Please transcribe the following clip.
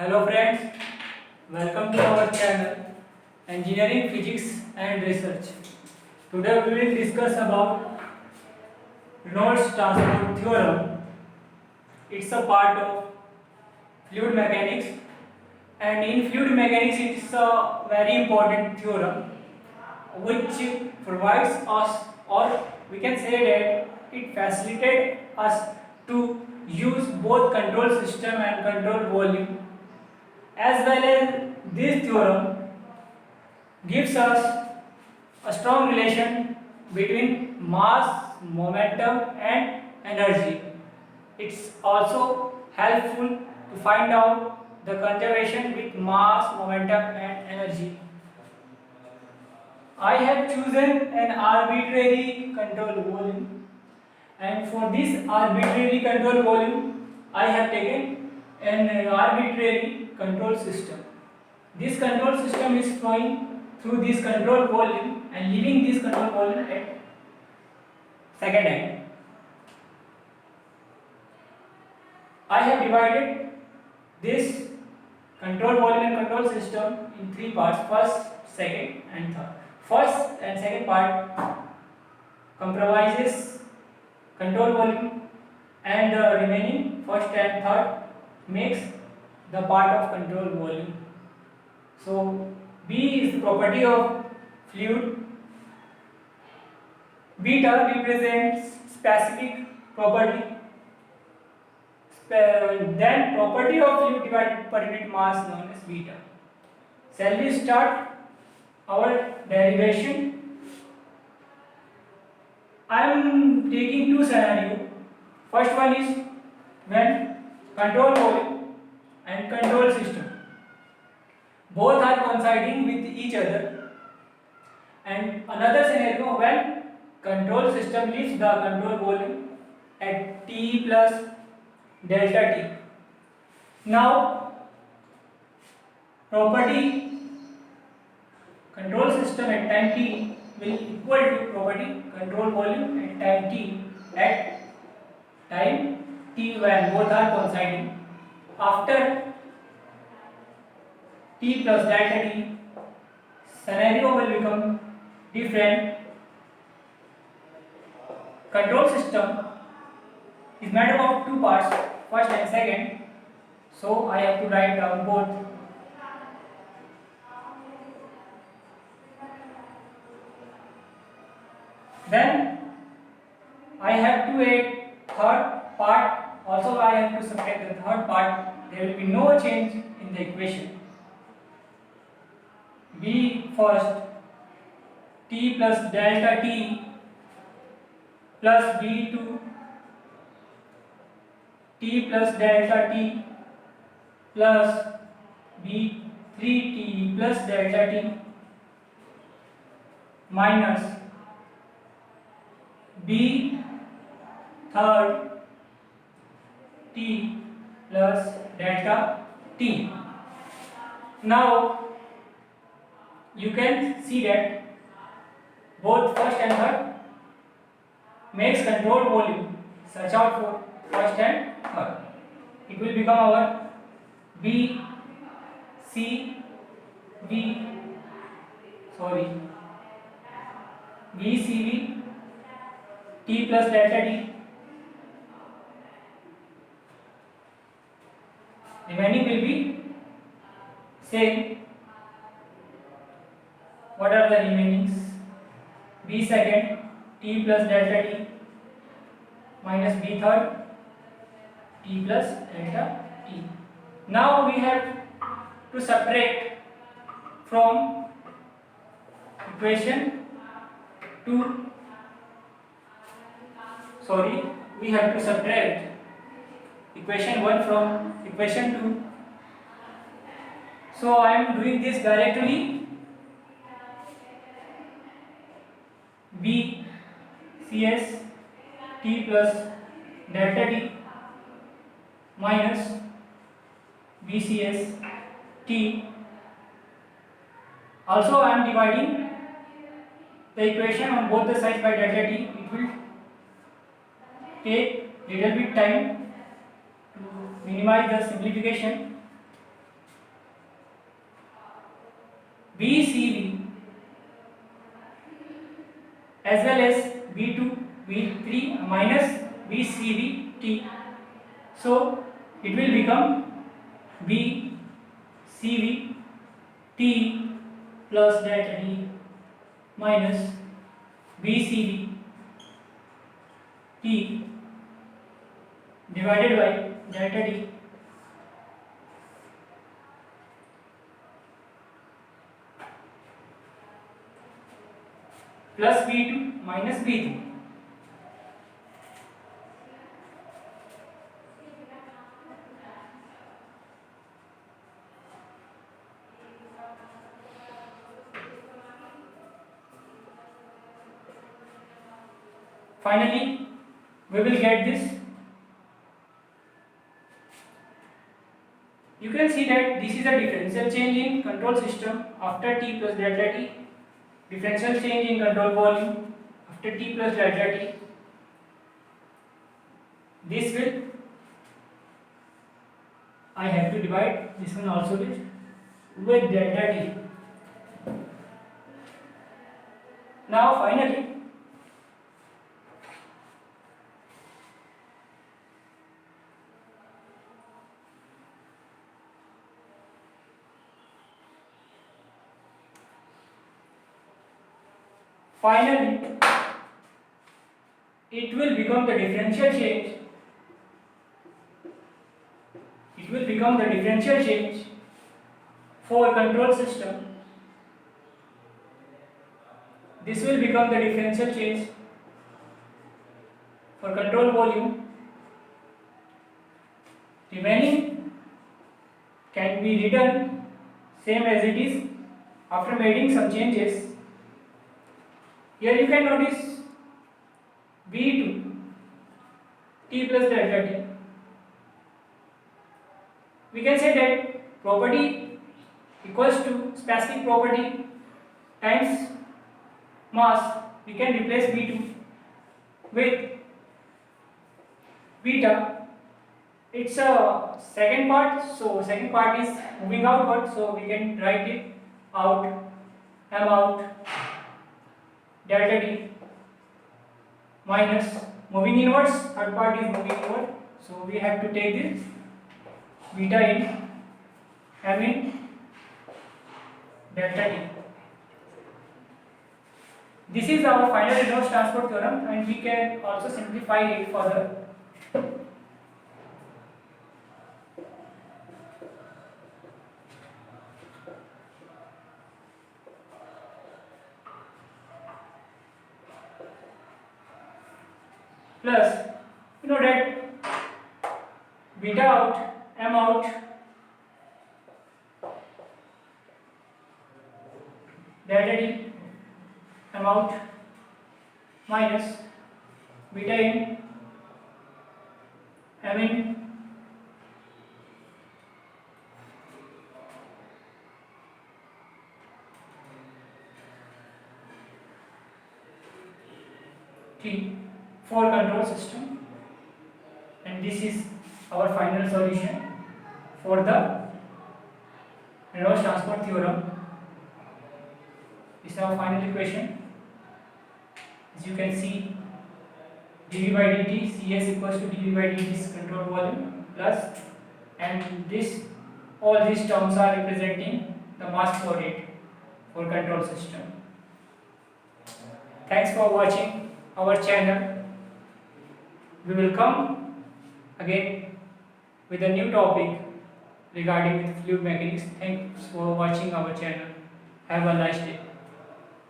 Hello friends, welcome to our channel Engineering Physics and Research. Today we will discuss about Reynolds Transport Theorem. It's a part of fluid mechanics, and in fluid mechanics it's a very important theorem which provides us, or we can say that it facilitates us to use both control system and control volume. As well as this theorem gives us a strong relation between mass, momentum and energy. It's also helpful to find out the conservation with mass, momentum and energy. I have chosen an arbitrary control volume, and for this arbitrary control volume I have taken an arbitrary control system. This control system is flowing through this control volume and leaving this control volume at second end. I have divided this control volume and control system in three parts: first, second and third. First and second part comprises control volume, and the remaining first and third makes the part of control volume. So B is the property of fluid. Beta represents specific property. Then property of fluid divided per unit mass known as beta. Shall we start our derivation? I am taking two scenarios. First one is when control volume and control system both are coinciding with each other, and another scenario when control system leaves the control volume at t plus delta t. Now property control system at time t will equal to property control volume at time t at time t when both are coinciding. After t plus delta t, scenario will become different. Control system is made up of two parts, first and second, so I have to write down both. Then I have to add third part, also I have to subtract the third part. There will be no change in the equation. B first, t plus delta t plus b2 t plus delta t plus b3t plus delta t minus b third t plus delta t. Now you can see that both first and third makes control volume. Search out for first and third. It will become our B C V BCV t plus delta t. Remaining will be same. What are the remainings? B second t plus delta t minus b third t plus delta t. Now we have to subtract from equation 2. We have to subtract equation 1 from equation 2. So I am doing this directly. B CS t plus delta t minus BCS t. Also I am dividing the equation on both the sides by delta t. It will take little bit time to minimize the simplification. VCV as well as V2 V3 minus VCVT. So it will become VCVT plus delta T minus VCVT divided by delta T plus V2 minus V3. Finally, we will get this. You can see that this is a differential change in control system after T plus delta T, differential change in control volume after T plus delta T. This will, I have to divide this one also with delta T. Now finally, it will become the differential change. It will become the differential change for control system. This will become the differential change for control volume. Remaining can be written same as it is after making some changes. Here you can notice V2 T plus delta T. We can say that property equals to specific property times mass. We can replace V2 with beta. It's a second part, so second part is moving outward, so we can write it out, m out delta T minus moving inwards, third part is moving inward, so we have to take this beta in m in delta T. This is our final Reynolds transport theorem, and we can also simplify it further. Plus, you know that beta out, m out delta T m out minus beta in m in T for control system, and this is our final solution for the Reynolds transport theorem. This is our final equation. As you can see, dV by dt, Cs equals to dV by dt is control volume plus, and this, all these terms are representing the mass flow rate for control system. Thanks for watching our channel. We will come again with a new topic regarding fluid mechanics. Thanks for watching our channel. Have a nice day.